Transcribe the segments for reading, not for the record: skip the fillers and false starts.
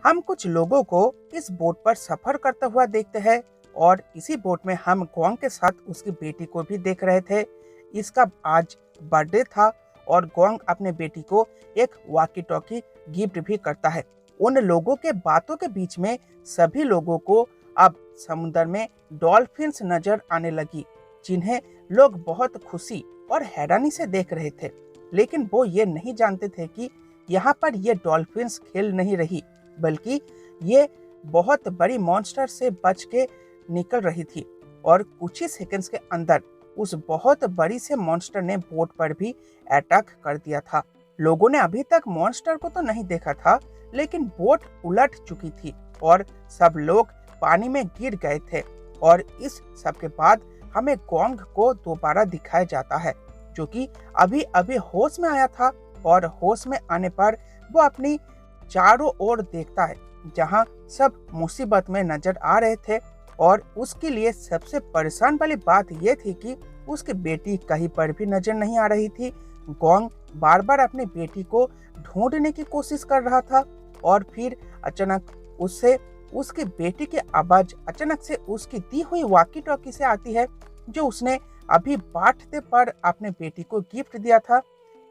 हम कुछ लोगों को इस बोट पर सफर करता हुआ देखते हैं और इसी बोट में हम गोंग के साथ उसकी बेटी को भी देख रहे थे। इसका आज बर्थडे था और गोंग अपने बेटी को एक वॉकी टॉकी गिफ्ट भी करता है। उन लोगों के बातों के बीच में सभी लोगों को अब समुद्र में डॉल्फिन्स नजर आने लगी, जिन्हें लोग बहुत खुशी और हैरानी से देख रहे थे। लेकिन वो ये नहीं जानते थे कि यहाँ पर ये डॉल्फिन्स खेल नहीं रही, बल्कि ये बहुत बड़ी मॉन्स्टर से बच के निकल रही थी और कुछ ही सेकंड्स के अंदर उस बहुत बड़ी से मॉन्स्टर ने बोट पर भी अटैक कर दिया था। लोगों ने अभी तक मॉन्स्टर को तो नहीं देखा था, लेकिन बोट उलट चुकी थी और सब लोग पानी में गिर गए थे। और इस सब के बाद हमें गोंग को दोबारा दिखाया जाता है, जो कि अभी अभी होश में आया था। और होश में आने पर वो अपनी चारों ओर देखता है, जहां सब मुसीबत में नजर आ रहे थे। और उसके लिए सबसे परेशान वाली बात यह थी कि उसकी बेटी कहीं पर भी नजर नहीं आ रही थी। गोंग बार बार अपनी बेटी को ढूंढने की कोशिश कर रहा था और फिर अचानक उससे उसकी बेटी की आवाज अचानक से उसकी दी हुई वॉकी टॉकी से आती है, जो उसने अभी बांटते पर अपने बेटी को गिफ्ट दिया था।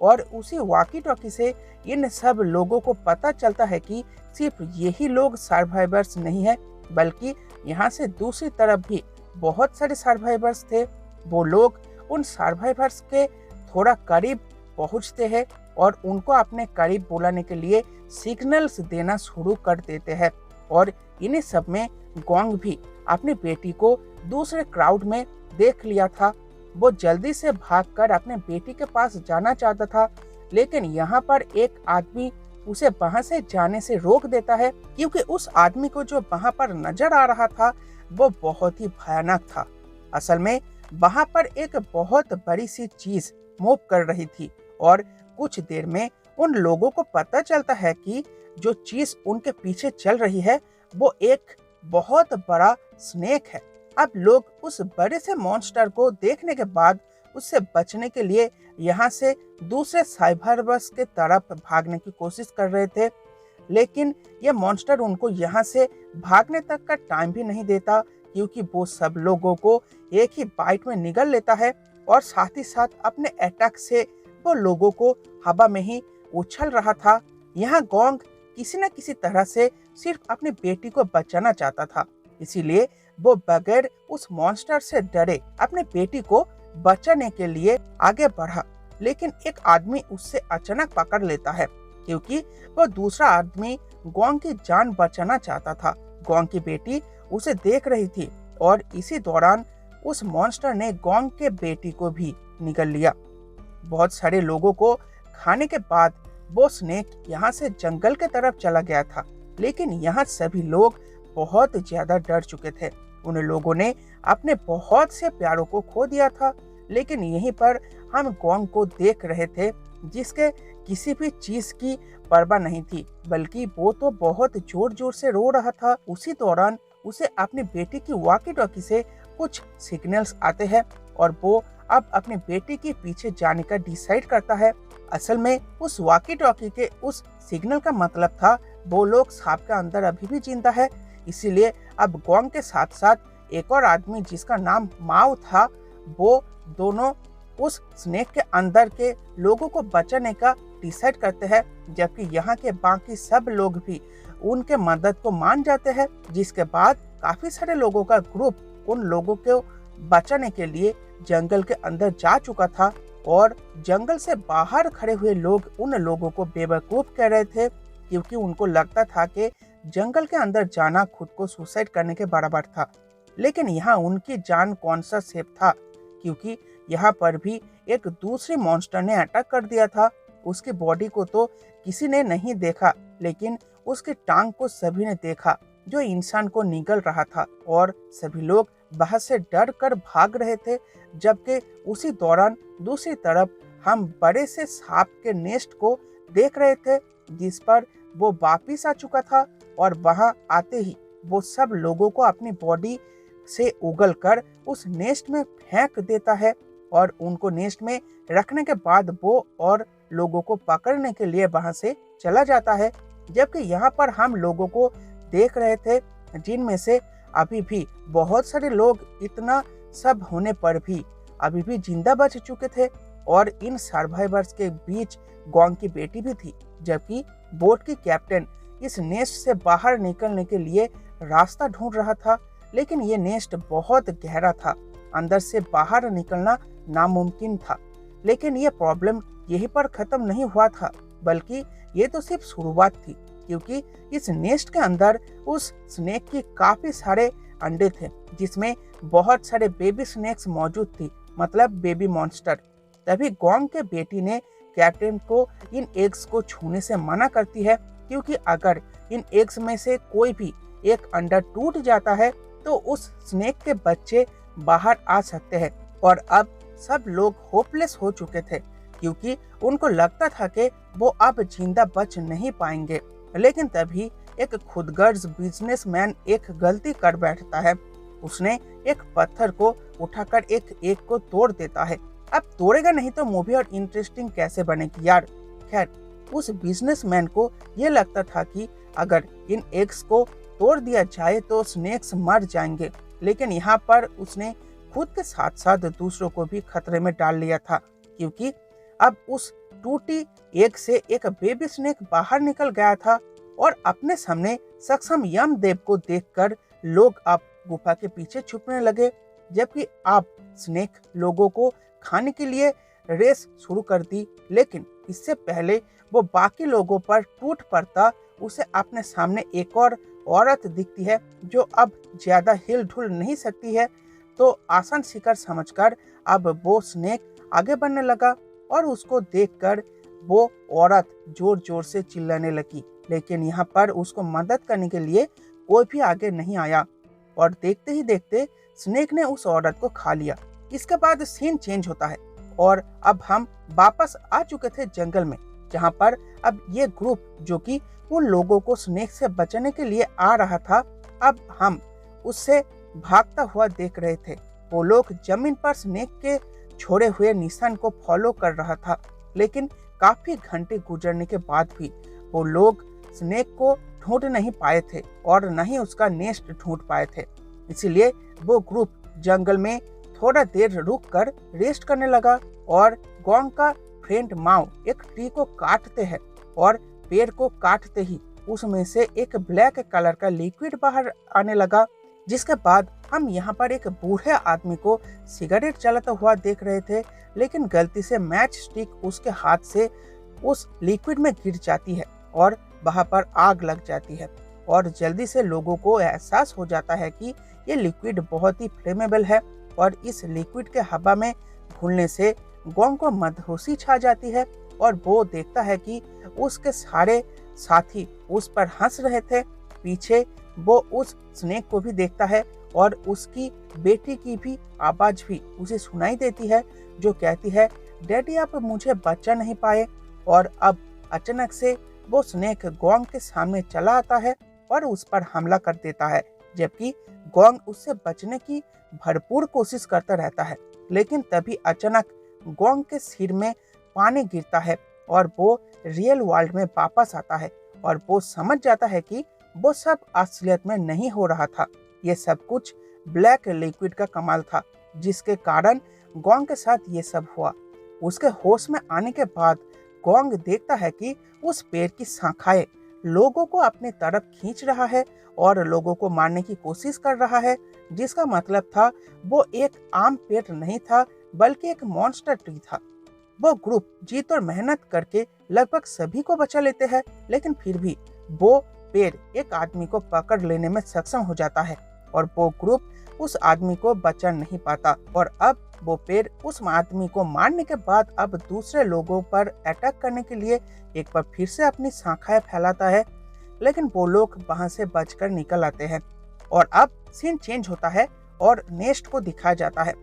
और उसी वॉकी टॉकी से इन सब लोगों को पता चलता है कि सिर्फ यही लोग सर्वाइवर्स नहीं है, बल्कि यहाँ से दूसरी तरफ भी बहुत सारे सर्वाइवर्स थे। वो लोग उन सर्वाइवर्स के थोड़ा करीब पहुँचते हैं और उनको अपने करीब बुलाने के लिए सिग्नल्स देना शुरू कर देते हैं। और इन्हीं सब में गोंग भी अपनी बेटी को दूसरे क्राउड में देख लिया था। वो जल्दी से भागकर अपने बेटी के पास जाना चाहता था, लेकिन यहाँ पर एक आदमी उसे वहां से जाने से रोक देता है, क्योंकि उस आदमी को जो वहां पर नजर आ रहा था वो बहुत ही भयानक था। असल में वहां पर एक बहुत बड़ी सी चीज मूव कर रही थी और कुछ देर में उन लोगों को पता चलता है कि जो चीज उनके पीछे चल रही है वो एक बहुत बड़ा स्नेक है। अब लोग उस बड़े से मॉन्स्टर को देखने के बाद उससे बचने के लिए यहाँ से दूसरे साइबरवर्स के तरफ भागने की कोशिश कर रहे थे, लेकिन ये मॉन्स्टर उनको यहाँ से भागने तक का टाइम भी नहीं देता, क्योंकि वो सब लोगों को एक ही बाइट में निगल लेता है और साथ ही साथ अपने अटैक से वो लोगों को हवा में ही उछल रहा था। यहाँ गोंग किसी न किसी तरह से सिर्फ अपनी बेटी को बचाना चाहता था, इसीलिए वो बगैर उस मॉन्स्टर से डरे अपने बेटी को बचाने के लिए आगे बढ़ा। लेकिन एक आदमी उससे अचानक पकड़ लेता है, क्योंकि वो दूसरा आदमी गोंग की जान बचाना चाहता था। गोंग की बेटी उसे देख रही थी और इसी दौरान उस मॉन्स्टर ने गोंग के बेटी को भी निगल लिया। बहुत सारे लोगों को खाने के बाद वो स्नेक यहाँ से जंगल के तरफ चला गया था, लेकिन यहाँ सभी लोग बहुत ज्यादा डर चुके थे। उन लोगों ने अपने बहुत से प्यारों को खो दिया था, लेकिन यहीं पर हम गोंग को देख रहे थे, जिसके किसी भी चीज की परवाह नहीं थी, बल्कि वो तो बहुत जोर जोर से रो रहा था। उसी दौरान उसे अपनी बेटी की वॉकी टॉकी से कुछ सिग्नल्स आते हैं और वो अब अपनी बेटी के पीछे जाने का डिसाइड करता है। असल में उस वॉकी टॉकी के उस सिग्नल का मतलब था वो लोग सांप के अंदर अभी भी जिंदा है, इसीलिए अब गोंग के साथ साथ एक और आदमी जिसका नाम माओ था, वो दोनों उस स्नेक के अंदर के लोगों को बचाने का डिसाइड करते हैं, जबकि यहाँ के बाकी सब लोग भी उनके मदद को मान जाते हैं। जिसके बाद काफी सारे लोगों का ग्रुप उन लोगों को बचाने के लिए जंगल के अंदर जा चुका था और जंगल से बाहर खड़े हुए लोग उन लोगों को बेवकूफ कह रहे थे, क्योंकि उनको लगता था कि जंगल के अंदर जाना खुद को सुसाइड करने के बराबर था। लेकिन यहाँ उनकी जान कौन सा सेफ था, क्योंकि यहाँ पर भी एक दूसरी मॉन्स्टर ने अटैक कर दिया था। उसकी बॉडी को तो किसी ने नहीं देखा, लेकिन उसकी टांग को सभी ने देखा, जो इंसान को निगल रहा था, और सभी लोग बाहर से डर कर भाग रहे थे। जबकि उसी दौरान दूसरी तरफ हम बड़े से सांप के नेस्ट को देख रहे थे, जिस पर वो वापिस आ चुका था और वहां आते ही वो सब लोगों को अपनी बॉडी से उगलकर उस नेस्ट में फेंक देता है और उनको नेस्ट में रखने के बाद वो और लोगों को पकड़ने के लिए वहां से चला जाता है। जबकि यहाँ पर हम लोगों को देख रहे थे जिनमें से अभी भी बहुत सारे लोग इतना सब होने पर भी अभी भी जिंदा बच चुके थे। और इन सर्वाइवर्स के बीच गोंग की बेटी भी थी, जबकि बोट की कैप्टन इस नेस्ट से बाहर निकलने के लिए रास्ता ढूंढ रहा था। लेकिन ये नेस्ट बहुत गहरा था, अंदर से बाहर निकलना नामुमकिन था। लेकिन ये प्रॉब्लम यहीं पर खत्म नहीं हुआ था, बल्कि ये तो सिर्फ शुरुआत थी, क्योंकि इस नेस्ट के अंदर उस स्नेक की काफी सारे अंडे थे, जिसमें बहुत सारे बेबी स्नेक्स मौजूद थी, मतलब बेबी मॉन्स्टर। तभी गोंग के बेटी ने कैप्टन को इन एग्स को छूने से मना करती है, क्योंकि अगर इन एग्स में से कोई भी एक अंडा टूट जाता है तो उस स्नेक के बच्चे बाहर आ सकते हैं। और अब सब लोग होपलेस हो चुके थे, क्योंकि उनको लगता था कि वो अब जिंदा बच नहीं पाएंगे। लेकिन तभी एक खुदगर्ज बिजनेसमैन एक गलती कर बैठता है। उसने एक पत्थर को उठाकर एक एग को तोड़ देता है। अब तोड़ेगा नहीं तो मूवी और इंटरेस्टिंग कैसे बनेगी यार। खैर, उस बिजनेसमैन को ये लगता था कि अगर इन एग्स को तोड़ दिया जाए तो स्नेक्स मर जाएंगे। लेकिन यहाँ पर उसने खुद के साथ साथ दूसरों को भी खतरे में डाल लिया था, क्योंकि अब उस टूटी एग से एक बेबी स्नेक बाहर निकल गया था। और अपने सामने सक्षम यमदेव को देखकर लोग अब गुफा के पीछे छुपने लगे, जबकि अब स्नेक लोगों को खाने के लिए रेस शुरू कर दी। लेकिन इससे पहले वो बाकी लोगों पर टूट पड़ता, उसे अपने सामने एक और औरत दिखती है जो अब ज्यादा हिल डुल नहीं सकती है। तो आसान शिकार समझकर अब वो स्नेक आगे बढ़ने लगा और उसको देखकर वो औरत जोर जोर से चिल्लाने लगी। लेकिन यहाँ पर उसको मदद करने के लिए कोई भी आगे नहीं आया और देखते ही देखते स्नेक ने उस औरत को खा लिया। इसके बाद सीन चेंज होता है और अब हम वापस आ चुके थे जंगल में, जहाँ पर अब ये ग्रुप जो कि उन लोगों को स्नेक से बचाने के लिए आ रहा था, अब हम उससे भागता हुआ देख रहे थे। वो लोग जमीन पर स्नेक के छोड़े हुए निशान को फॉलो कर रहा था। लेकिन काफी घंटे गुजरने के बाद भी वो लोग स्नेक को ढूंढ नहीं पाए थे और न ही उसका नेस्ट ढूंढ पाए थे। इसीलिए वो ग्रुप जंगल में थोड़ा देर रुक कर रेस्ट करने लगा। और गोंग का फ्रेंड माओ एक ट्री को काटते हैं और पेड़ को काटते ही उसमें से एक ब्लैक कलर का लिक्विड बाहर आने लगा। जिसके बाद हम यहाँ पर एक बूढ़े आदमी को सिगरेट जलाता हुआ देख रहे थे, लेकिन गलती से मैच स्टिक उसके हाथ से उस लिक्विड में गिर जाती है और वहाँ पर आग लग जाती है। और जल्दी से लोगों को एहसास हो जाता है कि ये लिक्विड बहुत ही फ्लेमेबल है और इस लिक्विड के हवा में घुलने से गोंग को मदहोशी छा जाती है। और वो देखता है कि उसके सारे साथी उस पर हंस रहे थे। पीछे वो उस स्नेक को भी देखता है और उसकी बेटी की भी आवाज भी उसे सुनाई देती है, जो कहती है, डैडी आप मुझे बचा नहीं पाए। और अब अचानक से वो स्नेक गोंग के सामने चला आता है और उस पर हमला कर देता है, जबकि गोंग उससे बचने की भरपूर कोशिश करता रहता है। लेकिन तभी अचानक गोंग के सिर में पानी गिरता है और वो रियल वर्ल्ड में वापस आता है और वो समझ जाता है कि वो सब असलियत में नहीं हो रहा था। ये सब कुछ ब्लैक लिक्विड का कमाल था, जिसके कारण गोंग के साथ ये सब हुआ। उसके होश में आने के बाद गोंग देखता है कि उस पेड़ की शाखाएं लोगों को अपनी तरफ खींच रहा है और लोगों को मारने की कोशिश कर रहा है, जिसका मतलब था वो एक आम पेड़ नहीं था बल्कि एक मॉन्स्टर ट्री था। वो ग्रुप जीत और मेहनत करके लगभग सभी को बचा लेते हैं, लेकिन फिर भी वो पेड़ एक आदमी को पकड़ लेने में सक्षम हो जाता है और वो ग्रुप उस आदमी को बचा नहीं पाता। और अब वो पेड़ उस आदमी को मारने के बाद अब दूसरे लोगों पर अटैक करने के लिए एक बार फिर से अपनी शाखाएं फैलाता है, लेकिन वो लोग वहां से बचकर निकल आते हैं। और अब सीन चेंज होता है और नेस्ट को दिखाया जाता है,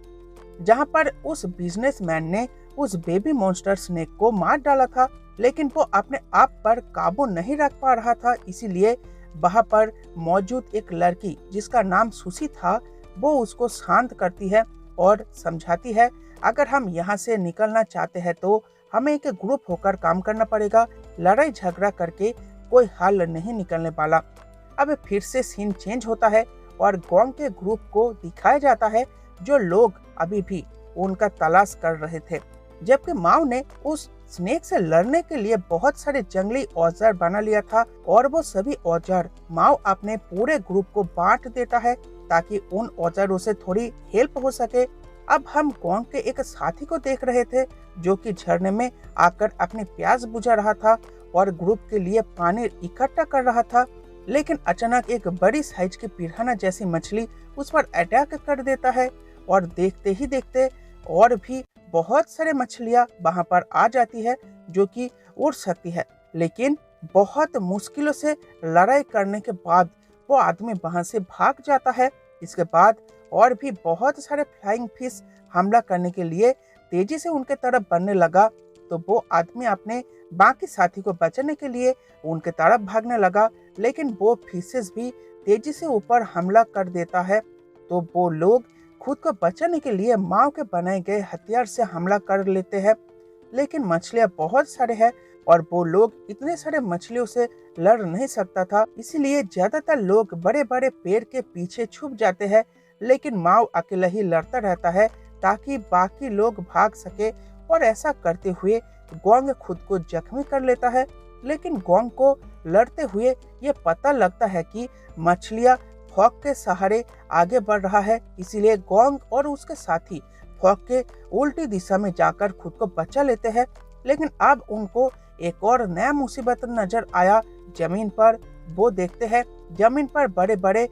जहां पर उस बिजनेसमैन ने उस बेबी मॉन्स्टर स्नेक को मार डाला था, लेकिन वो अपने आप पर काबू नहीं रख पा रहा था। इसीलिए वहां पर मौजूद एक लड़की जिसका नाम सुशी था, वो उसको शांत करती है और समझाती है, अगर हम यहाँ से निकलना चाहते हैं तो हमें एक ग्रुप होकर काम करना पड़ेगा। लड़ाई झगड़ा करके कोई हल नहीं निकलने वाला। अब फिर से सीन चेंज होता है और गोंग के ग्रुप को दिखाया जाता है जो लोग अभी भी उनका तलाश कर रहे थे, जबकि माओ ने उस स्नेक से लड़ने के लिए बहुत सारे जंगली औजार बना लिया था और वो सभी औजार माओ अपने पूरे ग्रुप को बांट देता है ताकि उन औजारों से थोड़ी हेल्प हो सके। अब हम गोंग के एक साथी को देख रहे थे जो कि झरने में आकर अपनी प्यास बुझा रहा था और ग्रुप के लिए पानी इकट्ठा कर रहा था, लेकिन अचानक एक बड़ी साइज की पिरान्हा जैसी मछली उस पर अटैक कर देता है और देखते ही देखते और भी बहुत सारे मछलियां वहां पर आ जाती है जो कि उड़ सकती है, लेकिन बहुत मुश्किलों से लड़ाई करने के बाद वो आदमी वहां से भाग जाता है। इसके बाद और भी बहुत सारे फ्लाइंग फिश हमला करने के लिए तेजी से उनके तरफ बढ़ने लगा, तो वो आदमी अपने बाकी साथी को बचाने के लिए उनके तरफ भागने लगा, लेकिन वो फिशेस भी तेजी से ऊपर हमला कर देता है। तो वो लोग खुद को बचाने के लिए माओ के बनाए गए हथियार से हमला कर लेते हैं, लेकिन मछलियां बहुत सारे हैं और वो लोग इतने सारे मछलियों से लड़ नहीं सकता था, इसीलिए ज्यादातर लोग बड़े बड़े पेड़ के पीछे छुप जाते हैं, लेकिन माओ अकेला ही लड़ता रहता है ताकि बाकी लोग भाग सके। और ऐसा करते हुए गोंग खुद को जख्मी कर लेता है, लेकिन गोंग को लड़ते हुए ये पता लगता है कि मछलियां फॉग के सहारे आगे बढ़ रहा है, इसीलिए गोंग और उसके साथी फॉग के उल्टी दिशा में जाकर खुद को बचा लेते हैं। लेकिन अब उनको एक और नया मुसीबत नजर आया जमीन पर। वो देखते हैं जमीन पर बड़े बड़े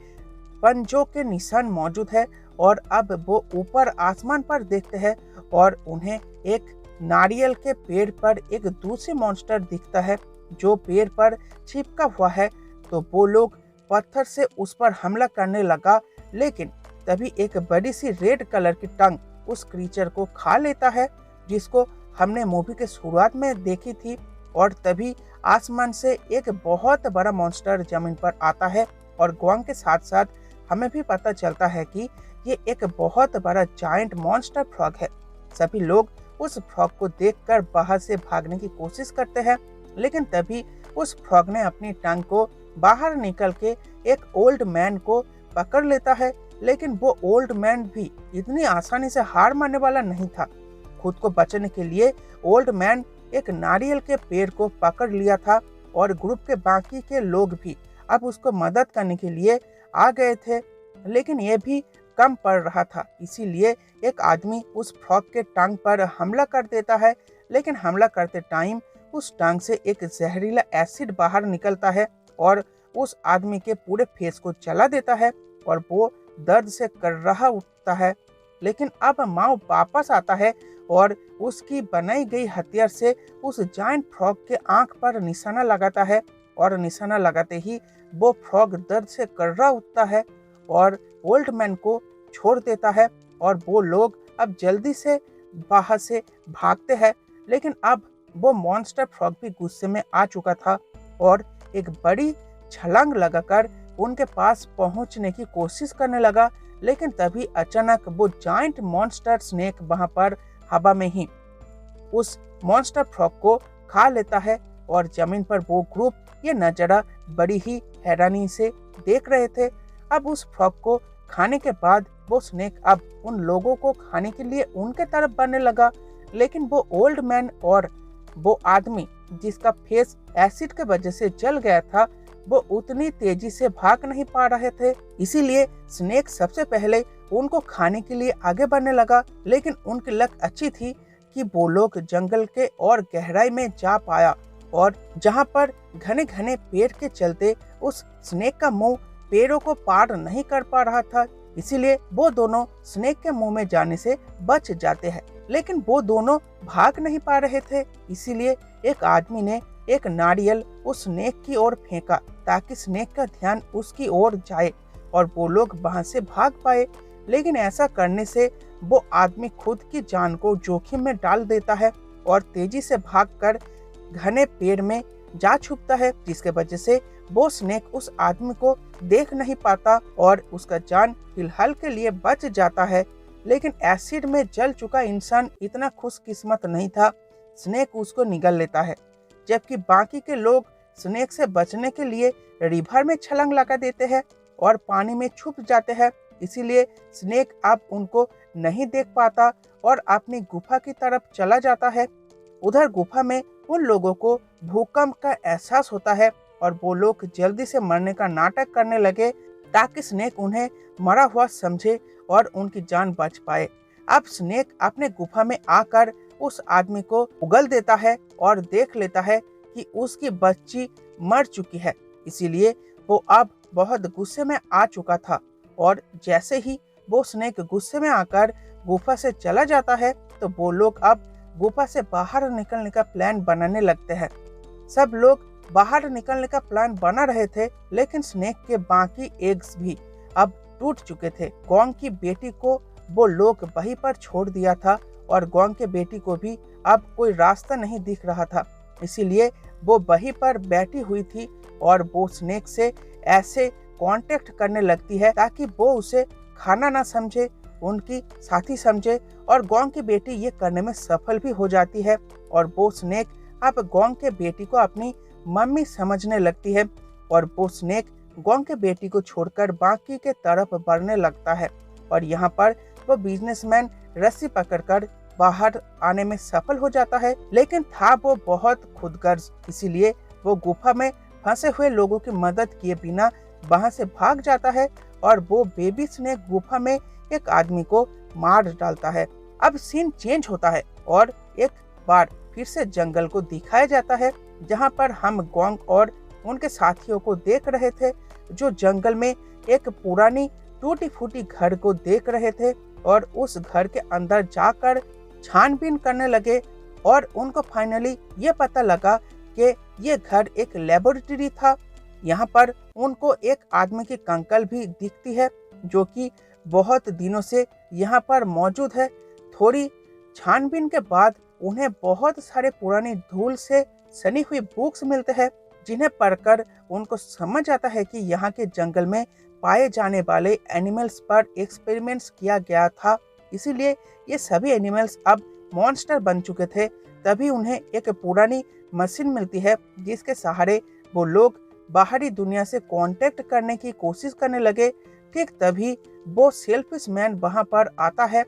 पंजों के निशान मौजूद है और अब वो ऊपर आसमान पर देखते हैं और उन्हें एक नारियल के पेड़ पर एक दूसरी मॉन्स्टर दिखता है जो पेड़ पर चिपका हुआ है। तो वो लोग पत्थर से उस पर हमला करने लगा, लेकिन तभी एक बड़ी सी रेड कलर की टंग उस क्रीचर को खा लेता है जिसको हमने मूवी के शुरुआत में देखी थी। और तभी आसमान से एक बहुत बड़ा मॉन्स्टर जमीन पर आता है और गोंग के साथ साथ हमें भी पता चलता है कि ये एक बहुत बड़ा जायंट मॉन्स्टर फ्रॉग है। सभी लोग उस फ्रॉग को देखकर बाहर से भागने की कोशिश करते हैं, लेकिन तभी उस फ्रॉग ने अपनी टांग को बाहर निकल के एक ओल्ड मैन को पकड़ लेता है, लेकिन वो ओल्ड मैन भी इतनी आसानी से हार मानने वाला नहीं था। खुद को बचाने के लिए ओल्ड मैन एक नारियल के पेड़ को पकड़ लिया था और ग्रुप के बाकी के लोग भी अब उसको मदद करने के लिए आ गए थे, लेकिन ये भी कम पड़ रहा था, इसीलिए एक आदमी उस फ्रॉग के टांग पर हमला कर देता है, लेकिन हमला करते टाइम उस टांग से एक जहरीला एसिड बाहर निकलता है और उस आदमी के पूरे फेस को जला देता है और वो दर्द से कर्राह उठता है। लेकिन अब माओ वापस आता है और उसकी बनाई गई हथियार से उस जायंट फ्रॉग के आंख पर निशाना लगाता है और निशाना लगाते ही वो फ्रॉग दर्द से कर्रा उठता है और ओल्ड मैन को छोड़ देता है और वो लोग अब जल्दी से बाहर से भागते हैं। लेकिन अब वो मॉन्स्टर फ्रॉग भी गुस्से में आ चुका था और एक बड़ी छलांग लगाकर उनके पास पहुंचने की कोशिश करने लगा, लेकिन तभी अचानक वो जायंट मॉन्स्टर स्नेक वहां पर हवा में ही उस मॉन्स्टर फ्रॉग को खा लेता है और जमीन पर वो ग्रुप ये नजारा बड़ी ही हैरानी से देख रहे थे। अब उस फ्रॉग को खाने के बाद वो स्नेक अब उन लोगों को खाने के लिए उनके तरफ बढ़ने लगा, लेकिन वो ओल्ड मैन और वो आदमी जिसका फेस एसिड के वजह से जल गया था वो उतनी तेजी से भाग नहीं पा रहे थे, इसीलिए स्नेक सबसे पहले उनको खाने के लिए आगे बढ़ने लगा। लेकिन उनकी लक अच्छी थी कि वो लोग जंगल के और गहराई में जा पाया और जहां पर घने घने पेड़ के चलते उस स्नेक का मुंह पेड़ों को पार नहीं कर पा रहा था, इसीलिए वो दोनों स्नेक के मुंह में जाने से बच जाते हैं। लेकिन वो दोनों भाग नहीं पा रहे थे, इसीलिए एक आदमी ने एक नारियल उस स्नेक की ओर फेंका ताकि स्नेक का ध्यान उसकी ओर जाए और वो लोग वहां से भाग पाए। लेकिन ऐसा करने से वो आदमी खुद की जान को जोखिम में डाल देता है और तेजी से भागकर घने पेड़ में जा छुपता है, जिसके वजह से वो स्नेक उस आदमी को देख नहीं पाता और उसका जान फिलहाल के लिए बच जाता है। लेकिन एसिड में जल चुका इंसान इतना खुशकिस्मत नहीं था, स्नेक उसको निगल लेता है, जबकि बाकी के लोग स्नेक से बचने के लिए रिवर में छलांग लगा देते हैं और पानी में छुप जाते हैं। इसीलिए स्नेक अब उनको नहीं देख पाता और अपनी गुफा की तरफ चला जाता है। उधर गुफा में उन लोगों को भूकंप का एहसास होता है और वो लोग जल्दी से मरने का नाटक करने लगे ताकि स्नेक उन्हें मरा हुआ समझे और उनकी जान बच पाए। अब स्नेक अपने गुफा में आकर उस आदमी को उगल देता है और देख लेता है कि उसकी बच्ची मर चुकी है। इसीलिए वो अब बहुत गुस्से में आ चुका था और जैसे ही वो स्नेक गुस्से में आकर गुफा से चला जाता है तो वो लोग अब गुफा से बाहर निकलने का प्लान बनाने लगते हैं। सब लोग बाहर निकलने का प्लान बना रहे थे, लेकिन स्नेक के बाकी एग्स भी अब टूट चुके थे। गोंग की बेटी को वो लोग वहीं पर छोड़ दिया था और गोंग के बेटी को भी अब कोई रास्ता नहीं दिख रहा था। इसीलिए वो वहीं पर बैठी हुई थी और वो स्नेक से ऐसे कांटेक्ट करने लगती है ताकि वो उसे खाना ना समझे, उनकी साथी समझे। और गोंग की बेटी ये करने में सफल भी हो जाती है और वो स्नेक अब गोंग के बेटी को अपनी मम्मी समझने लगती है और वो स्नेक गोंग के बेटी को छोड़कर बाकी के तरफ बढ़ने लगता है। और यहाँ पर वो बिजनेसमैन रस्सी पकड़कर बाहर आने में सफल हो जाता है, लेकिन था वो बहुत खुदगर्ज। इसीलिए वो गुफा में फंसे हुए लोगों की मदद किए बिना वहां से भाग जाता है और वो बेबी स्नेक गुफा में एक आदमी को मार डालता है। अब सीन चेंज होता है और एक बार फिर से जंगल को दिखाया जाता है, जहां पर हम गोंग और उनके साथियों को देख रहे थे जो जंगल में एक पुरानी टूटी फूटी घर को देख रहे थे और उस घर के अंदर जाकर छानबीन करने लगे और उनको फाइनली ये पता लगा कि ये घर एक लेबोरेटरी था। यहाँ पर उनको एक आदमी की कंकाल भी दिखती है जो कि बहुत दिनों से यहाँ पर मौजूद है। थोड़ी छानबीन के बाद उन्हें बहुत सारे पुरानी धूल से सनी हुई बुक्स मिलते हैं, जिन्हें पढ़कर उनको समझ आता है कि यहाँ के जंगल में पाए जाने वाले एनिमल्स पर एक्सपेरिमेंट्स किया गया था। इसीलिए ये सभी एनिमल्स अब मॉन्स्टर बन चुके थे। तभी उन्हें एक पुरानी मशीन मिलती है जिसके सहारे वो लोग बाहरी दुनिया से कांटेक्ट करने की कोशिश करने लगे। ठीक तभी वो सेल्फिश मैन वहां पर आता है,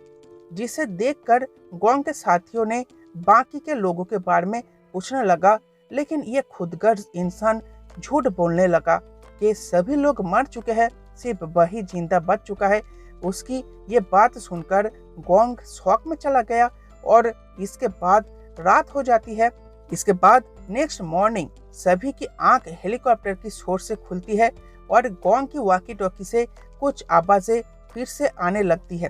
जिसे देखकर गोंग के साथियों ने बाकी के लोगों के बारे में पूछने लगा, लेकिन ये खुदगर्ज इंसान झूठ बोलने लगा कि सभी लोग मर चुके हैं, सिर्फ वही जिंदा बच चुका है। उसकी ये बात सुनकर गोंग शॉक में चला गया और इसके बाद रात हो जाती है। इसके बाद नेक्स्ट मॉर्निंग सभी की आंख हेलीकॉप्टर की शोर से खुलती है और गोंग की वॉकी टॉकी से कुछ आवाजें फिर से आने लगती है,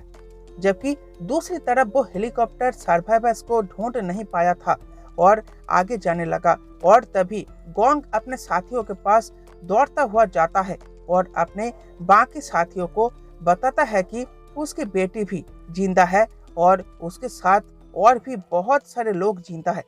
जबकि दूसरी तरफ वो हेलीकॉप्टर सर्वाइवर्स को ढूंढ नहीं पाया था और आगे जाने लगा। और तभी गोंग अपने साथियों के पास दौड़ता हुआ जाता है और अपने बाकी साथियों को बताता है कि उसकी बेटी भी जिंदा है और उसके साथ और भी बहुत सारे लोग जिंदा है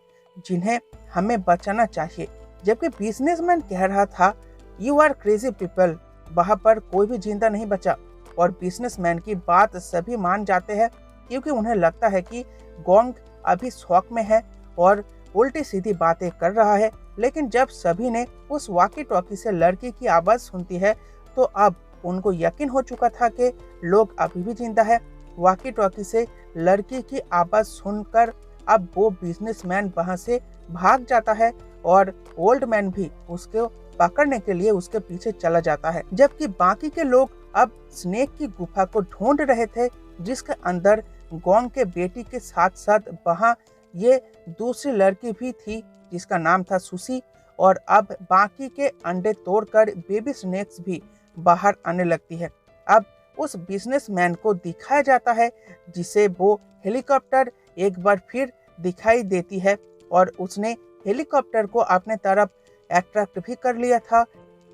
जिन्हें हमें बचाना चाहिए। जबकि बिजनेसमैन कह रहा था, यू आर क्रेजी पीपल, वहां पर कोई भी जिंदा नहीं बचा। और बिजनेसमैन की बात सभी मान जाते हैं क्योंकि उन्हें लगता है कि गोंग अभी शौक में है और उल्टी सीधी बातें कर रहा है। लेकिन जब सभी ने उस वॉकी टॉकी से लड़की की आवाज सुनती है तो अब उनको यकीन हो चुका था कि लोग अभी भी जिंदा है। वॉकी टॉकी से लड़की की आवाज सुनकर अब वो बिजनेसमैन वहां से भाग जाता है और ओल्ड मैन भी उसको पकड़ने के लिए उसके पीछे चला जाता है। जबकि बाकी के लोग अब स्नेक की गुफा को ढूंढ रहे थे, जिसके अंदर गोंग के बेटी के साथ साथ वहां ये दूसरी लड़की भी थी जिसका नाम था सुसी। और अब बाकी के अंडे तोड़कर बेबी स्नेक्स भी बाहर आने लगती है। अब उस बिजनेसमैन को दिखाया जाता है जिसे वो हेलीकॉप्टर एक बार फिर दिखाई देती है और उसने हेलीकॉप्टर को अपने तरफ अट्रैक्ट भी कर लिया था।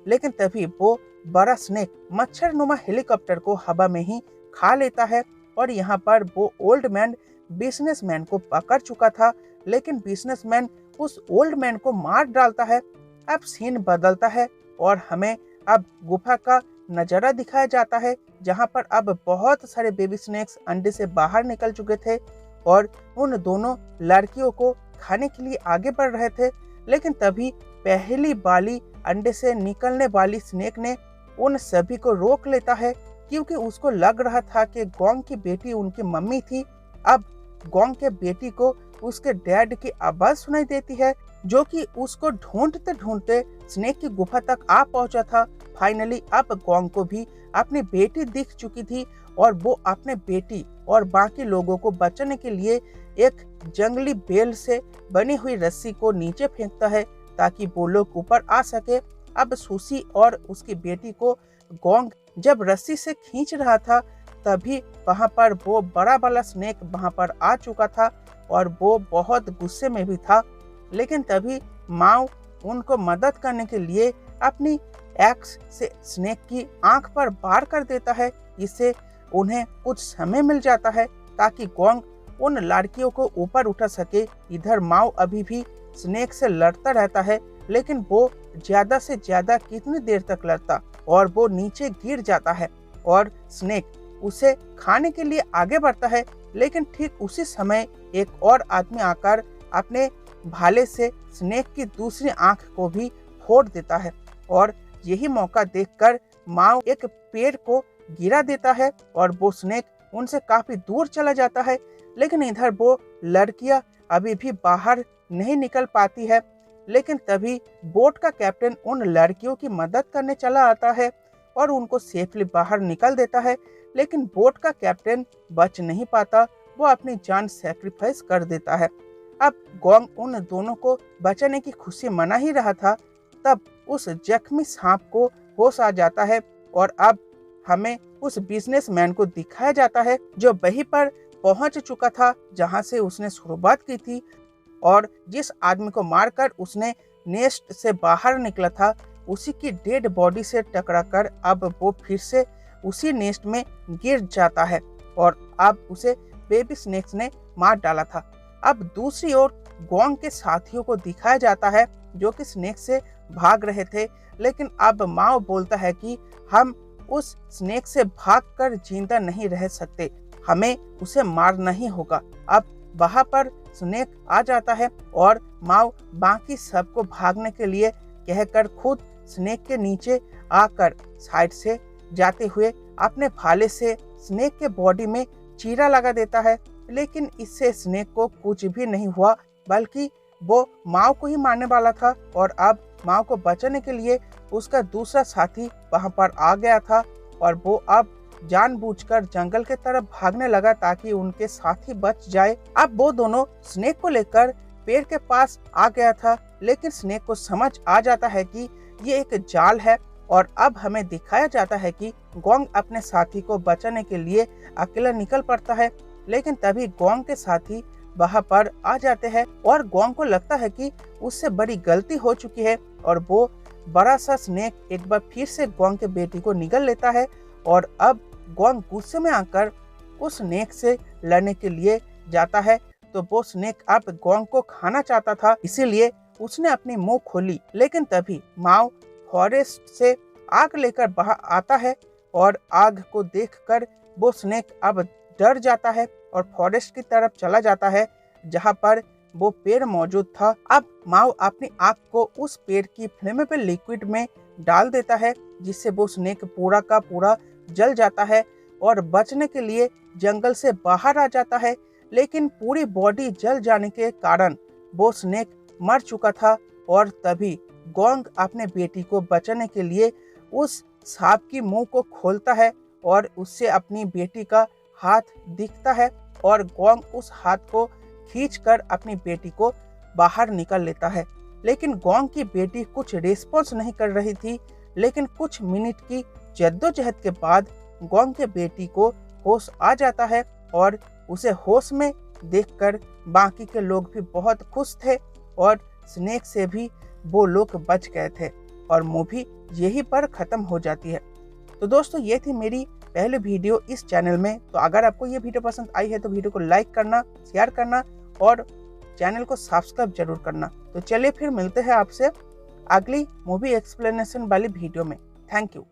लेकिन तभी वो बड़ा स्नेक मच्छरनुमा हेलीकॉप्टर को हवा में ही खा लेता है और यहाँ पर वो ओल्ड मैन बिजनेसमैन को पकड़ चुका था, लेकिन बिजनेसमैन उस ओल्ड मैन को मार डालता है। अब सीन बदलता है और हमें अब गुफा का नजारा दिखाया जाता है, जहां पर अब बहुत सारे बेबी स्नेक्स अंडे से बाहर निकल चुके थे और उन दोनों लड़कियों को खाने के लिए आगे बढ़ रहे थे। लेकिन तभी पहली वाली अंडे से निकलने वाली स्नेक ने उन सभी को रोक लेता है, क्योंकि उसको लग रहा था कि गोंग की बेटी उनकी मम्मी थी। अब गोंग के बेटी को उसके डैड की आवाज सुनाई देती है, जो कि उसको ढूंढते ढूंढते स्नेक की गुफा तक आ पहुंचा था। फाइनली अब गोंग को भी अपनी बेटी दिख चुकी थी और वो अपने बेटी और बाकी लोगों को बचाने के लिए एक जंगली बेल से बनी हुई रस्सी को नीचे फेंकता है ताकि वो लोग ऊपर आ सके। अब सुशी और उसकी बेटी को गोंग जब रस्सी से खींच रहा था, तभी वहां पर वो बड़ा वाला स्नेक वहां पर आ चुका था और वो बहुत गुस्से में भी था। लेकिन तभी माओ उनको मदद करने के लिए अपनी एक्स से स्नेक की आंख पर वार कर देता है। इससे उन्हें कुछ समय मिल जाता है ताकि गोंग उन लड़कियों को ऊपर उठा सके। इधर माओ अभी भी स्नेक से लड़ता रहता है, लेकिन वो ज्यादा से ज्यादा कितनी देर तक लड़ता और वो नीचे गिर जाता है और स्नेक उसे खाने के लिए आगे बढ़ता है। लेकिन ठीक उसी समय एक और आदमी आकर अपने भाले से स्नेक की दूसरी आंख को भी फोड़ देता है और यही मौका देखकर माओ एक पेड़ को गिरा देता है और वो स्नेक उनसे काफी दूर चला जाता है। लेकिन इधर वो लड़कियां अभी भी बाहर नहीं निकल पाती है। लेकिन तभी बोट का कैप्टन उन लड़कियों की मदद करने चला आता है और उनको सेफली बाहर निकल देता है। लेकिन बोट का कैप्टन बच नहीं पाता, वो अपनी जान सैक्रिफाइस कर देता है। अब गोंग उन दोनों को बचाने की खुशी मना ही रहा था, तब उस जख्मी सांप को होश आ जाता है और अब हमें उस बिजनेसमैन को दिखाया जाता है जो वहीं पर पहुंच चुका था जहां से उसने शुरुआत की थी और जिस आदमी को मारकर उसने नेस्ट से बाहर निकला था, उसी की डेड बॉडी से टकराकर अब वो फिर से उसी नेस्ट में गिर जाता है और अब उसे बेबी स्नेक्स ने मार डाला था। अब दूसरी ओर गोंग के साथियों को दिखाया जाता है जो कि स्नेक से भाग रहे थे। लेकिन अब माओ बोलता है कि हम उस स्नेक से भागकर जिंदा नहीं रह सकते, हमें उसे मारना ही होगा। अब वहां पर स्नेक आ जाता है और माओ बाकी सबको भागने के लिए कहकर खुद स्नेक के नीचे आकर साइड से जाते हुए अपने भाले से स्नेक के बॉडी में चीरा लगा देता है। लेकिन इससे स्नेक को कुछ भी नहीं हुआ, बल्कि वो माओ को ही मारने वाला था और अब माओ को बचाने के लिए उसका दूसरा साथी वहां पर आ गया था और वो अब जानबूझकर जंगल के तरफ भागने लगा ताकि उनके साथी बच जाए। अब वो दोनों स्नेक को लेकर पेड़ के पास आ गया था, लेकिन स्नेक को समझ आ जाता है कि ये एक जाल है और अब हमें दिखाया जाता है कि गोंग अपने साथी को बचाने के लिए अकेला निकल पड़ता है। लेकिन तभी गोंग के साथी वहां पर आ जाते हैं और गोंग को लगता है कि उससे बड़ी गलती हो चुकी है और वो बड़ा सा स्नेक एक बार फिर से गोंग के बेटी को निगल लेता है और अब गोंग गुस्से में आकर उस स्नेक से लड़ने के लिए जाता है। तो वो स्नेक अब गोंग को खाना चाहता था, इसीलिए उसने अपनी मुंह खोली। लेकिन तभी माओ फॉरेस्ट से आग लेकर बाहर आता है और आग को देखकर वो स्नेक अब डर जाता है और फॉरेस्ट की तरफ चला जाता है जहां पर वो पेड़ मौजूद था। अब माओ अपनी आग को उस पेड़ की फ्लेमेबल लिक्विड में डाल देता है, जिससे वो स्नेक पूरा का पूरा जल जाता है और बचने के लिए जंगल से बाहर आ जाता है। लेकिन पूरी बॉडी जल जाने के कारण वो स्नेक मर चुका था और तभी गोंग अपने बेटी को बचाने के लिए उस सांप की मुंह को खोलता है और उससे अपनी बेटी का हाथ दिखता है और गोंग उस हाथ को खींचकर अपनी बेटी को बाहर निकल लेता है। लेकिन गोंग की बेटी कुछ रिस्पॉन्स नहीं कर रही थी। लेकिन कुछ मिनट की जद्दोजहद के बाद गोंग के बेटी को होश आ जाता है और उसे होश में देखकर बाकी के लोग भी बहुत खुश थे और स्नेक से भी वो लोग बच गए थे और मूवी यहीं पर ख़त्म हो जाती है। तो दोस्तों, ये थी मेरी पहले वीडियो इस चैनल में। तो अगर आपको ये वीडियो पसंद आई है तो वीडियो को लाइक करना, शेयर करना और चैनल को सब्सक्राइब जरूर करना। तो चलिए फिर मिलते हैं आपसे अगली मूवी एक्सप्लेनेशन वाली वीडियो में। Thank you.